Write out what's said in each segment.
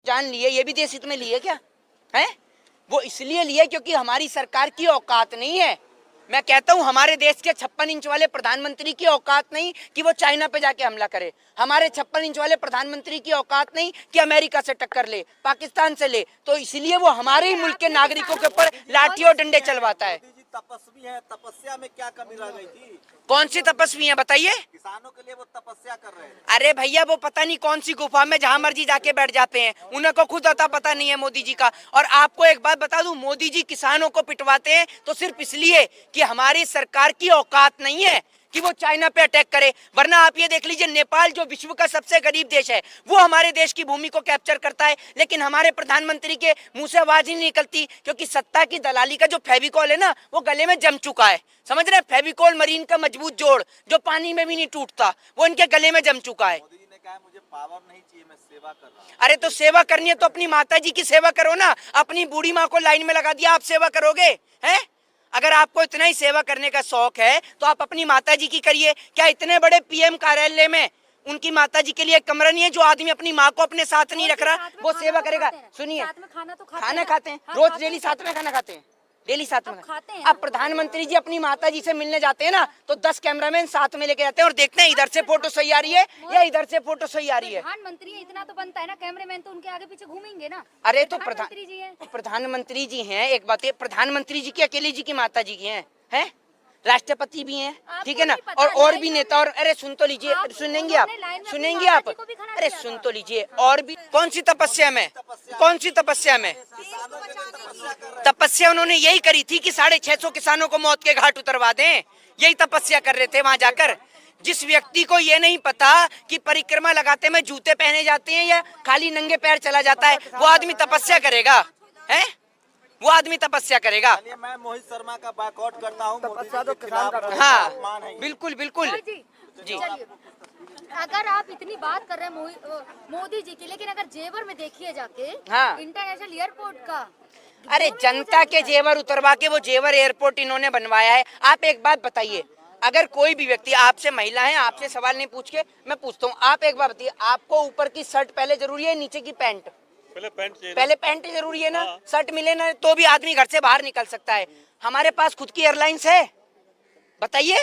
जान लिए, ये भी देश हित में लिए क्या है? वो इसलिए लिए क्योंकि हमारी सरकार की औकात नहीं है। मैं कहता हूं हमारे देश के 56 इंच वाले प्रधानमंत्री की औकात नहीं कि वो चाइना पे जाके हमला करे। हमारे 56 इंच वाले प्रधानमंत्री की औकात नहीं कि अमेरिका से टक्कर ले, पाकिस्तान से ले। तो इसलिए वो हमारे ही मुल्क के नागरिकों के ऊपर लाठी और डंडे चलवाता है। तपस्वी है, तपस्या में क्या कमी रह गई थी? कौन सी तपस्वी है बताइए? किसानों के लिए वो तपस्या कर रहे हैं। अरे भैया वो पता नहीं कौन सी गुफा में जहां मर्जी जाके बैठ जाते हैं, उनको खुद अता पता नहीं है मोदी जी का। और आपको एक बात बता दूं, मोदी जी किसानों को पिटवाते हैं तो सिर्फ इसलिए कि हमारी सरकार की औकात नहीं है कि वो चाइना पे अटैक करे। वरना आप ये देख लीजिए, नेपाल जो विश्व का सबसे गरीब देश है वो हमारे देश की भूमि को कैप्चर करता है, लेकिन हमारे प्रधानमंत्री के मुंह से आवाज ही नहीं निकलती क्योंकि सत्ता की दलाली का जो फेविकॉल है ना वो गले में जम चुका है। समझ रहे हैं? फेविकॉल मरीन का मजबूत जोड़ जो पानी में भी नहीं टूटता, वो इनके गले में जम चुका है। मोदी जी ने कहा मुझे पावर नहीं चाहिए, मैं सेवा कर रहा हूं। अरे तो सेवा करनी है तो अपनी माता जी की सेवा करो ना। अपनी बूढ़ी माँ को लाइन में लगा दिया, आप सेवा करोगे हैं? अगर आपको इतना ही सेवा करने का शौक है तो आप अपनी माताजी की करिए। क्या इतने बड़े पीएम कार्यालय में उनकी माताजी के लिए एक कमरा नहीं है? जो आदमी अपनी माँ को अपने साथ नहीं रख रहा वो सेवा करेगा? सुनिए, खाना खाते हैं रोज, डेली साथ में खाना खाते हैं, डेली साथ में खाते हैं। अब प्रधानमंत्री जी अपनी माताजी से मिलने जाते हैं ना तो 10 कैमरामैन साथ में लेके जाते हैं और देखते हैं इधर से फोटो सही आ रही है या इधर से फोटो सही आ रही है। प्रधानमंत्री इतना तो बनता है ना, कैमरामैन तो उनके आगे पीछे घूमेंगे ना। अरे तो प्रधानमंत्री जी हैं। एक बात है, प्रधानमंत्री जी की अकेली जी की माता जी की हैं? राष्ट्रपति भी हैं, ठीक है ना, और भी नेता। और अरे सुन तो लीजिए, सुनेंगे आप, सुनेंगे आप, अरे सुन तो लीजिए। और भी कौन सी तपस्या में, कौन सी तपस्या में? तपस्या उन्होंने यही करी थी कि 650 किसानों को मौत के घाट उतरवा दें। यही तपस्या कर रहे थे वहां जाकर। जिस व्यक्ति को ये नहीं पता कि परिक्रमा लगाते में जूते पहने जाते हैं या खाली नंगे पैर चला जाता है, वो आदमी तपस्या करेगा हैं? वो आदमी तपस्या करेगा। मैं मोहित शर्मा का बायकॉट करता हूँ। तपस्या तो किसान का। हाँ बिल्कुल बिल्कुल जी। अगर आप इतनी बात कर रहे हैं मोदी जी की, लेकिन अगर जेवर में देखिए जाके, हाँ, इंटरनेशनल एयरपोर्ट का, अरे जनता के जेवर उतरवा के वो जेवर एयरपोर्ट इन्होंने बनवाया है। आप एक बात बताइए, अगर कोई भी व्यक्ति आपसे, महिला है, आपसे सवाल नहीं पूछ के मैं पूछता हूँ, आप एक बात बताइए, आपको ऊपर की शर्ट पहले जरूरी है नीचे की पैंट? पहले पैंट जरूरी है ना। शर्ट मिले ना तो भी आदमी घर से बाहर निकल सकता है। हमारे पास खुद की एयरलाइंस है? बताइए,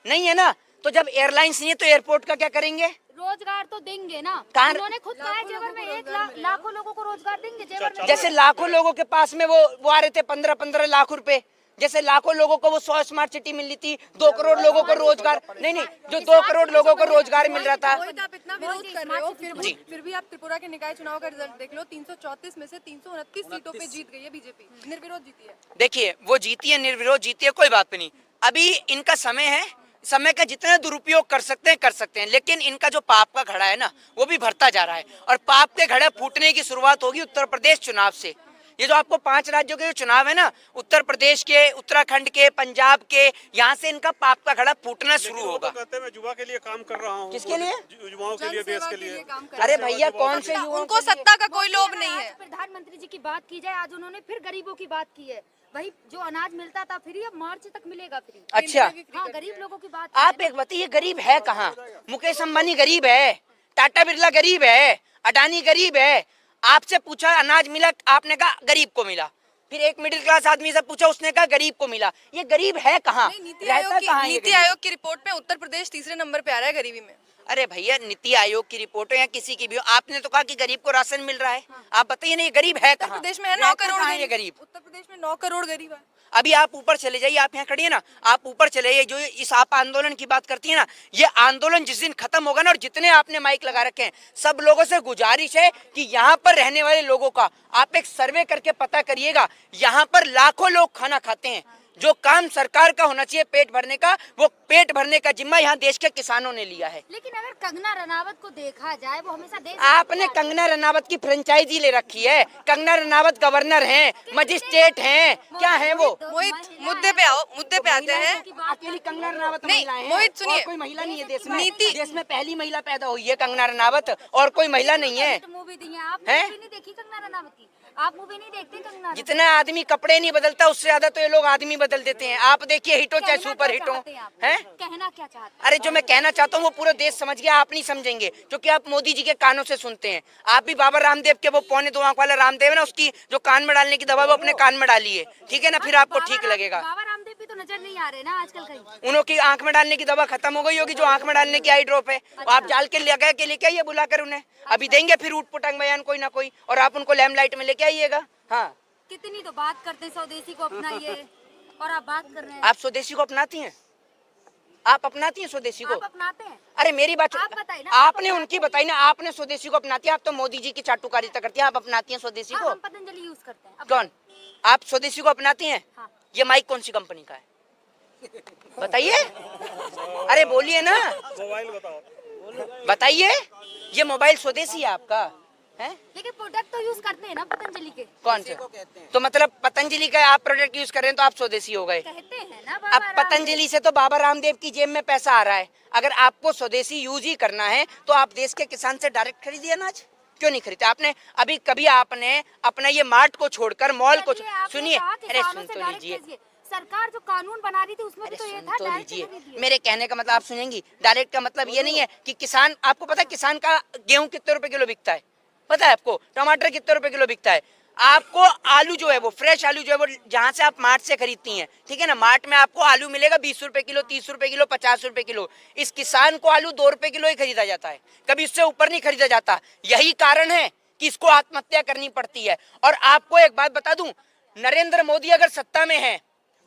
नहीं है ना। तो जब एयरलाइंस नहीं है तो एयरपोर्ट का क्या करेंगे? रोजगार तो देंगे ना। उन्होंने खुद कहा जेवर में 1 लाखों लोगों को रोजगार देंगे जेवर में। जैसे लाखों लोगों के पास में वो आ रहे थे 15-15 लाख रुपए, जैसे लाखों लोगों को वो 100 स्मार्ट सिटी मिल रही थी, 2 करोड़ लोगों को रोजगार, नहीं जो 2 करोड़ लोगों को रोजगार मिल रहा था। आप इतना विरोध कर रहे हो, फिर भी आप त्रिपुरा के निकाय चुनाव का रिजल्ट देख लो। 334 में से 329 सीटों पे जीत गई है बीजेपी, निर्विरोध जीती है। देखिए वो जीती है, निर्विरोध जीती है, कोई बात नहीं। अभी इनका समय है, समय का जितना दुरुपयोग कर सकते हैं, लेकिन इनका जो पाप का घड़ा है ना वो भी भरता जा रहा है और पाप के घड़े फूटने की शुरुआत होगी उत्तर प्रदेश चुनाव से। ये जो आपको 5 राज्यों के जो चुनाव है ना, उत्तर प्रदेश के, उत्तराखंड के, पंजाब के, यहाँ से इनका पाप का घड़ा फूटना शुरू होगा। कहते हैं मैं युवा के लिए काम कर रहा हूँ। किसके लिए? युवाओं के लिए, देश के लिए। अरे भैया कौन से युवाओं? उनको सत्ता का कोई लोभ नहीं है। प्रधानमंत्री जी की बात की जाए, आज उन्होंने फिर गरीबों की बात की है। वही जो अनाज मिलता था फ्री, अब मार्च तक मिलेगा फ्री। अच्छा, हाँ, गरीब लोगों की बात। आप एक बताइए, गरीब है कहाँ? मुकेश अंबानी गरीब है, टाटा बिरला गरीब है, अडानी गरीब है। आपसे पूछा अनाज मिला, आपने कहा गरीब को मिला। फिर एक मिडिल क्लास आदमी से पूछा, उसने कहा गरीब को मिला। ये गरीब है कहाँ? नीति आयोग की रिपोर्ट में उत्तर प्रदेश तीसरे नंबर पे आ रहा है गरीबी में। अरे भैया, नीति आयोग की रिपोर्ट हो या किसी की भी हो, आपने तो कहा कि गरीब को राशन मिल रहा है। आप बताइए ना, ये गरीब है कहाँ? उत्तर प्रदेश में है 9 करोड़ ये गरीब। उत्तर प्रदेश में 9 करोड़ गरीब है। अभी आप ऊपर चले जाइए, आप यहाँ खड़ी है ना, आप ऊपर चले जाइए, जो इस आप आंदोलन की बात करती है ना, ये आंदोलन जिस दिन खत्म होगा ना, और जितने आपने माइक लगा रखे हैं, सब लोगों से गुजारिश है कि यहाँ पर रहने वाले लोगों का आप एक सर्वे करके पता करिएगा। यहाँ पर लाखों लोग खाना खाते हैं। जो काम सरकार का होना चाहिए पेट भरने का, वो पेट भरने का जिम्मा यहाँ देश के किसानों ने लिया है। लेकिन अगर कंगना रनावत को देखा जाए, वो हमेशा देश, आपने कंगना रनावत की फ्रेंचाइजी ले रखी है। कंगना रनावत गवर्नर हैं, मजिस्ट्रेट हैं, क्या है वो? मोहित, मुद्दे पे आओ, मुद्दे पे आते हैं। अकेली कंगना रनावत नहीं, मोहित सुनिए, कोई महिला नहीं है देश में। देश में पहली महिला पैदा हुई है कंगना रनावत, और कोई महिला नहीं है। मूवी दी है, आपने मूवी नहीं देखी कंगना रनावत की? आप मूवी नहीं देखते कंगना? जितना आदमी कपड़े नहीं बदलता, उससे ज्यादा तो ये लोग आदमी बदल देते हैं। आप देखिए हिट हो चाहे सुपर हिट हो, हैं? कहना क्या चाहते हैं? अरे जो मैं कहना चाहता हूँ वो पूरा देश समझ गया, आप नहीं समझेंगे क्योंकि आप मोदी जी के कानों से सुनते हैं। आप भी बाबा रामदेव के वो 2.25 आंख वाला रामदेव है ना, उसकी जो कान में डालने की दवा वो अपने कान में डालिए, ठीक है ना, फिर आपको ठीक लगेगा। बाबा रामदेव भी तो नजर नहीं आ रहे ना आजकल कहीं। उनकी आंख में डालने की दवा खत्म हो गई होगी, जो आंख में डालने की आई ड्रॉप है, आप डाल के लेके आइए बुलाकर उन्हें, अभी देंगे फिर उठ पुटंग बयान कोई ना कोई, और आप उनको लैम्पलाइट में लेके आइएगा। हाँ, कितनी तो बात करते हैं स्वदेशी को अपनाइए और आप बात कर रहे हैं। आप स्वदेशी को अपनाती हैं? आप अपनाती हैं स्वदेशी को? आप अपनाते हैं? अरे मेरी बात आप बताइए ना, आपने उनकी बताई ना, आपने स्वदेशी को अपनाती है, आप तो मोदी जी की चाटुकारिता करती हैं, आप अपनाती हैं स्वदेशी हाँ, को? हम पतंजलि यूज करते हैं। कौन? आप स्वदेशी को अपनाती हैं? हाँ। ये माइक कौन सी कंपनी का है बताइए? अरे बोलिए ना, मोबाइल बताओ। बताइए। ये मोबाइल स्वदेशी है आपका है? लेकिन प्रोडक्ट तो यूज करते हैं ना पतंजलि के। कौन से? तो मतलब पतंजलि का आप प्रोडक्ट यूज कर रहे हैं तो आप स्वदेशी हो गए। कहते हैं ना अब बाबा रामदेव। पतंजलि से तो बाबा रामदेव की जेब में पैसा आ रहा है। अगर आपको स्वदेशी यूज ही करना है तो आप देश के किसान से डायरेक्ट खरीदिए अनाज, क्यों नहीं खरीदते? आपने अभी कभी आपने अपना ये मार्ट को छोड़कर मॉल को चलिए, आपने सुनिए, कहा अरे किसानों सुन से तो डायरेक्ट लीजिए, कीजिए। सरकार जो कानून बना रही थी उसमें भी अरे तो ये सुन था तो डायरेक्ट लीजिए, खरीदिए। मेरे कहने का मतलब आप सुनेंगी। डायरेक्ट का मतलब ये नहीं है कि किसान, आपको पता है किसान का गेहूं कितने रुपए किलो बिकता है? पता है आपको? टमाटर कितने रुपए किलो बिकता है? आपको आलू जो है वो फ्रेश आलू जो है वो जहाँ से आप मार्ट से खरीदती हैं, ठीक है ना, मार्ट में आपको आलू मिलेगा 20 रुपए किलो, 30 रुपए किलो, 50 रुपए किलो। इस किसान को आलू 2 रुपए किलो ही खरीदा जाता है, कभी इससे ऊपर नहीं खरीदा जाता। यही कारण है कि इसको आत्महत्या करनी पड़ती है। और आपको एक बात बता दूं, नरेंद्र मोदी अगर सत्ता में है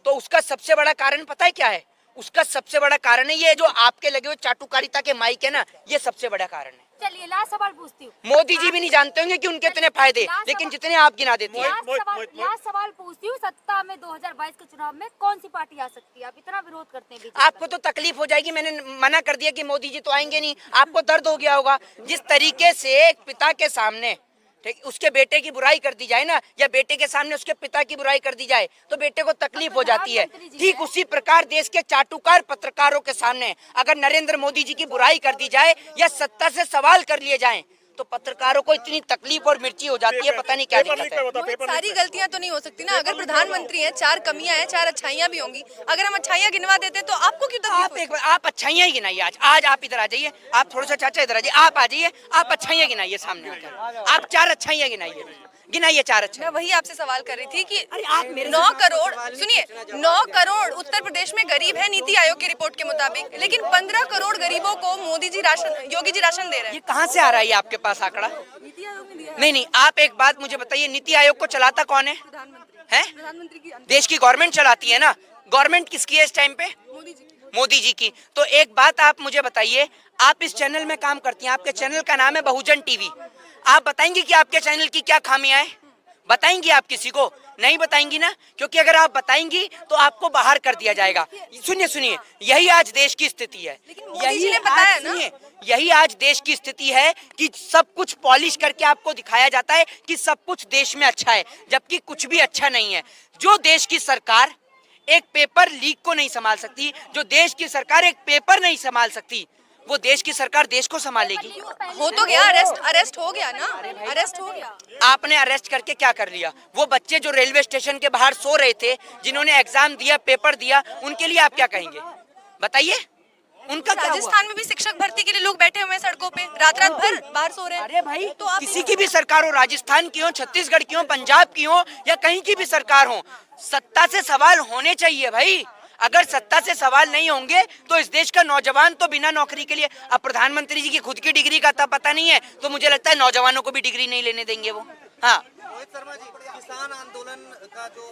तो उसका सबसे बड़ा कारण पता है क्या है? उसका सबसे बड़ा कारण है ये जो आपके लगे हुए चाटुकारिता के माइक है ना, ये सबसे बड़ा कारण है। चलिए लास्ट सवाल पूछती हूँ। मोदी जी भी नहीं जानते होंगे कि उनके इतने फायदे, लेकिन जितने आप गिना देती हैं। लास्ट सवाल पूछती हूँ, सत्ता में 2022 के चुनाव में कौन सी पार्टी आ सकती है? आप इतना विरोध करते हैं बीजेपी आपको तो तकलीफ हो जाएगी, मैंने मना कर दिया कि मोदी जी तो आएंगे नहीं, आपको दर्द हो गया होगा। जिस तरीके से एक पिता के सामने ठीक उसके बेटे की बुराई कर दी जाए ना, या बेटे के सामने उसके पिता की बुराई कर दी जाए तो बेटे को तकलीफ हो जाती है। ठीक उसी प्रकार देश के चाटुकार पत्रकारों के सामने अगर नरेंद्र मोदी जी की बुराई कर दी जाए या सत्ता से सवाल कर लिए जाएं तो पत्रकारों को इतनी तकलीफ और मिर्ची हो जाती है, पता नहीं क्या दिक्कत है। मोहित, सारी गलतियां तो नहीं हो सकती ना। अगर प्रधानमंत्री हैं, 4 कमियां हैं, 4 अच्छाइयां भी होंगी। अगर हम अच्छाइयां गिनवा देते तो आपको क्यों तकलीफ आप एक बार आप अच्छाइयाँ ही गिनाइए। आज आप इधर आ जाइए, आप थोड़ा सा चाचा इधर आ जाइए, आप आ जाइए, आप अच्छाइयाँ गिनाइए सामने आकर, आप 4 अच्छाइयाँ गिनाइए, गिनाइए 4 अच्छाइयाँ। मैं वही आपसे सवाल कर रही थी कि अरे आप मेरे 9 करोड़ सुनिए 9 करोड़ उत्तर प्रदेश में गरीब है नीति आयोग की रिपोर्ट के मुताबिक, लेकिन 15 करोड़ गरीबों को मोदी जी राशन, योगी जी राशन दे रहे हैं। ये कहाँ से आ रहा है ये आपके पास आंकड़ा? नीति आयोग ने दिया है। नहीं, आप एक बात मुझे बताइए, नीति आयोग को चलाता कौन है? प्रधानमंत्री की देश की गवर्नमेंट चलाती है ना। गवर्नमेंट किसकी है इस टाइम पे? मोदी जी की। मोदी जी की। तो एक बात आप मुझे बताइए, आप इस चैनल में काम करती हैं, आपके चैनल का नाम है बहुजन टीवी। आप बताएंगी कि आपके चैनल की क्या खामियां हैं? बताएंगी आप किसी को? नहीं बताएंगी ना, क्योंकि अगर आप बताएंगी तो आपको बाहर कर दिया जाएगा। सुनिए, यही आज देश की स्थिति है। मोदी जी ने बताया ना। यही आज देश की स्थिति है कि सब कुछ पॉलिश करके आपको दिखाया जाता है कि सब कुछ देश में अच्छा है, जबकि कुछ भी अच्छा नहीं है। जो देश की सरकार एक पेपर लीक को नहीं संभाल सकती, जो देश की सरकार एक पेपर नहीं संभाल सकती, वो देश की सरकार देश को संभालेगी? हो तो गया, अरेस्ट हो गया ना, अरेस्ट हो गया। आपने अरेस्ट करके क्या कर लिया? वो बच्चे जो रेलवे स्टेशन के बाहर सो रहे थे, जिन्होंने एग्जाम दिया, पेपर दिया, उनके लिए आप क्या कहेंगे? बताइए, उनका क्या हुआ? राजस्थान में भी शिक्षक भर्ती के लिए लोग बैठे हुए हैं सड़कों पे, रात भर बाहर सो रहे हैं। अरे भाई, तो आप किसी की भी सरकार हो, राजस्थान की हो, छत्तीसगढ़ की हो, पंजाब की हो, या कहीं की भी सरकार हो, सत्ता से सवाल होने चाहिए भाई। अगर सत्ता से सवाल नहीं होंगे तो इस देश का नौजवान तो बिना नौकरी के लिए, अब प्रधानमंत्री जी की खुद की डिग्री का पता नहीं है तो मुझे लगता है नौजवानों को भी डिग्री नहीं लेने देंगे वो। हाँ रोहित शर्मा जी, किसान आंदोलन का जो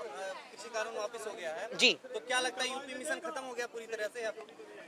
किसी कारण वापस हो गया है जी, तो क्या लगता है यूपी मिशन खत्म हो गया पूरी तरह से?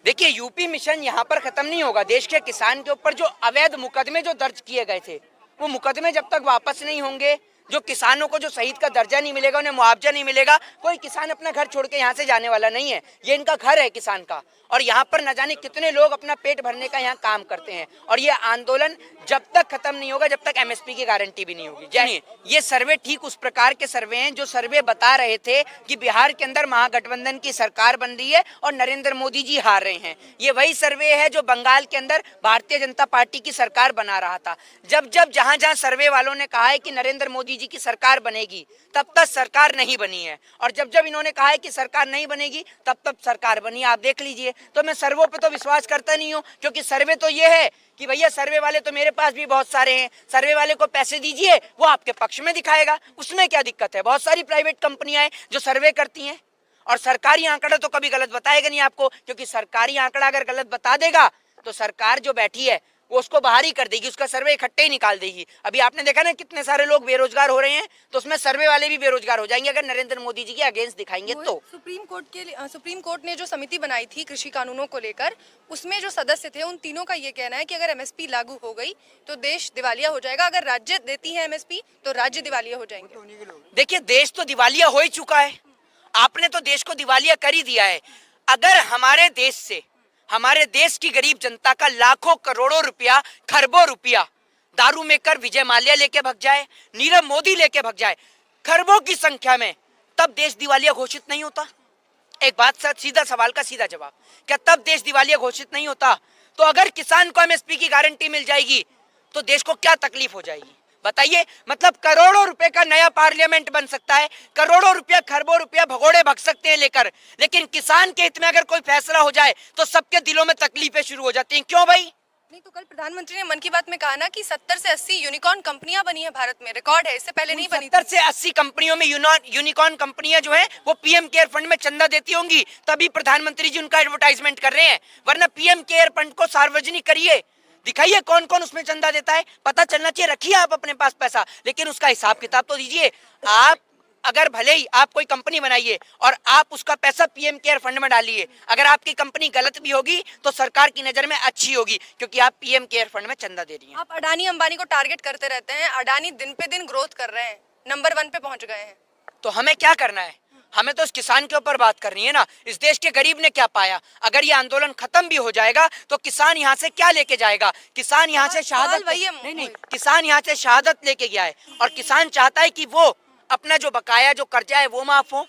देखिए यूपी मिशन यहाँ पर खत्म नहीं होगा। देश के किसान के ऊपर जो अवैध मुकदमे जो दर्ज किए गए थे, वो मुकदमे जब तक वापस नहीं होंगे, जो किसानों को जो शहीद का दर्जा नहीं मिलेगा, उन्हें मुआवजा नहीं मिलेगा, कोई किसान अपना घर छोड़ के यहाँ से जाने वाला नहीं है। ये इनका घर है किसान का, और यहाँ पर न जाने कितने लोग अपना पेट भरने का यहाँ काम करते हैं। और ये आंदोलन जब तक खत्म नहीं होगा, जब तक एमएसपी की गारंटी भी नहीं होगी। जानिए, ये सर्वे ठीक उस प्रकार के सर्वे हैं जो सर्वे बता रहे थे कि बिहार के अंदर महागठबंधन की सरकार बन रही है और नरेंद्र मोदी जी हार रहे हैं। ये वही सर्वे है जो बंगाल के अंदर भारतीय जनता पार्टी की सरकार बना रहा था। जब जहां सर्वे वालों ने कहा है कि नरेंद्र मोदी जी की सरकार बनेगी, तब तक सरकार नहीं बनी है। और जब जब इन्होंने कहा है कि सरकार नहीं बनेगी, तब तब सरकार बनी, आप देख लीजिए। तो मैं सर्वे पे तो विश्वास करता नहीं हूँ, क्योंकि सर्वे तो ये है कि भैया सर्वे वाले तो मेरे पास भी बहुत सारे हैं, सर्वे वाले को पैसे दीजिए, वो आपके पक्ष में दिखाएगा, उसमें क्या दिक्कत है। बहुत सारी प्राइवेट कंपनियां हैं जो सर्वे करती हैं, और सरकारी आंकड़ा तो कभी गलत बताएगा नहीं आपको, क्योंकि सरकारी आंकड़ा अगर गलत बता देगा तो सरकार जो बैठी है वो उसको बाहर ही कर देगी, उसका सर्वे इकट्ठे ही निकाल देगी। अभी आपने देखा ना कितने सारे लोग बेरोजगार हो रहे हैं, तो उसमें सर्वे वाले भी बेरोजगार हो जाएंगे अगर नरेंद्र मोदी जी के अगेंस्ट दिखाएंगे तो। सुप्रीम कोर्ट ने जो समिति बनाई थी कृषि कानूनों को लेकर, उसमें जो सदस्य थे उन तीनों का ये कहना है कि अगर एमएसपी लागू हो गई तो देश दिवालिया हो जाएगा, अगर राज्य देती है एमएसपी तो राज्य दिवालिया हो जाएंगे। देखिए, देश तो दिवालिया हो ही चुका है, आपने तो देश को दिवालिया कर ही दिया है। अगर हमारे देश से, हमारे देश की गरीब जनता का लाखों करोड़ों रुपया, खरबों रुपया दारू में कर विजय माल्या लेके भग जाए, नीरव मोदी लेके भग जाए खरबों की संख्या में, तब देश दिवालिया घोषित नहीं होता? एक बात सर, सीधा सवाल का सीधा जवाब, क्या तब देश दिवालिया घोषित नहीं होता? तो अगर किसान को एमएसपी की गारंटी मिल जाएगी तो देश को क्या तकलीफ हो जाएगी बताइए। मतलब करोड़ों रुपए का नया पार्लियामेंट बन सकता है, करोड़ों रुपया, खरबों रुपया भगोड़े भग सकते हैं लेकर, लेकिन किसान के हित में अगर कोई फैसला हो जाए तो सबके दिलों में तकलीफें शुरू हो जाती हैं। क्यों भाई? नहीं तो कल प्रधानमंत्री ने मन की बात में कहा ना कि 70 से 80 यूनिकॉर्न कंपनियां बनी है भारत में, रिकॉर्ड है, इससे पहले नहीं बनी। 70 से 80 कंपनियों में यूनिकॉर्न कंपनियां जो है वो पीएम केयर फंड में चंदा देती होंगी, तभी प्रधानमंत्री जी उनका एडवर्टाइजमेंट कर रहे हैं। वरना पीएम केयर फंड को सार्वजनिक करिए, दिखाइए कौन कौन उसमें चंदा देता है, पता चलना चाहिए। रखिए आप अपने पास पैसा, लेकिन उसका हिसाब किताब तो दीजिए। आप अगर भले ही आप कोई कंपनी बनाइए और आप उसका पैसा पीएम केयर फंड में डालिए, अगर आपकी कंपनी गलत भी होगी तो सरकार की नजर में अच्छी होगी, क्योंकि आप पीएम केयर फंड में चंदा दे रही हैं। आप अडानी अंबानी को टारगेट करते रहते हैं, अडानी दिन पे दिन ग्रोथ कर रहे हैं, नंबर 1 पे पहुंच गए हैं। तो हमें क्या करना है? हमें तो इस किसान के ऊपर बात करनी है ना। इस देश के गरीब ने क्या पाया? अगर ये आंदोलन खत्म भी हो जाएगा तो किसान यहाँ से क्या लेके जाएगा? किसान यहाँ से शहादत, नहीं, किसान यहाँ से शहादत लेके गया है, और किसान चाहता है कि वो अपना जो बकाया, जो कर्जा है वो माफ हो,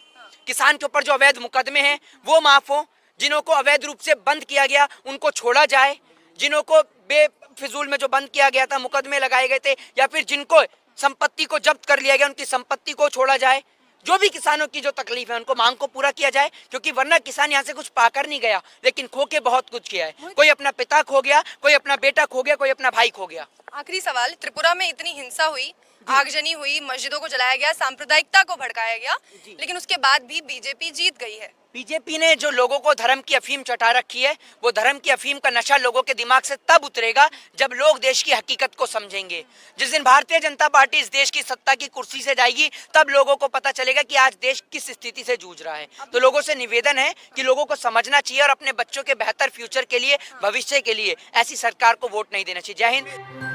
किसान के ऊपर जो अवैध मुकदमे हैं वो माफ हो, जिन्हों को अवैध रूप से बंद किया गया उनको छोड़ा जाए, जिन्हों को बेफिजूल में जो बंद किया गया था, मुकदमे लगाए गए थे, या फिर जिनको संपत्ति को जब्त कर लिया गया उनकी संपत्ति को छोड़ा जाए। जो भी किसानों की जो तकलीफ है उनको मांग को पूरा किया जाए, क्योंकि वरना किसान यहाँ से कुछ पाकर नहीं गया, लेकिन खो के बहुत कुछ किया है। कोई अपना पिता खो गया, कोई अपना बेटा खो गया, कोई अपना भाई खो गया। आखिरी सवाल, त्रिपुरा में इतनी हिंसा हुई, आगजनी हुई, मस्जिदों को जलाया गया, सांप्रदायिकता को भड़काया गया, लेकिन उसके बाद भी बीजेपी जीत गई है। बीजेपी ने जो लोगों को धर्म की अफीम चटा रखी है, वो धर्म की अफीम का नशा लोगों के दिमाग से तब उतरेगा जब लोग देश की हकीकत को समझेंगे। जिस दिन भारतीय जनता पार्टी इस देश की सत्ता की कुर्सी से जाएगी, तब लोगों को पता चलेगा कि आज देश किस स्थिति से जूझ रहा है। तो लोगों से निवेदन है कि लोगों को समझना चाहिए और अपने बच्चों के बेहतर फ्यूचर के लिए, भविष्य के लिए ऐसी सरकार को वोट नहीं देना चाहिए। जय हिंद।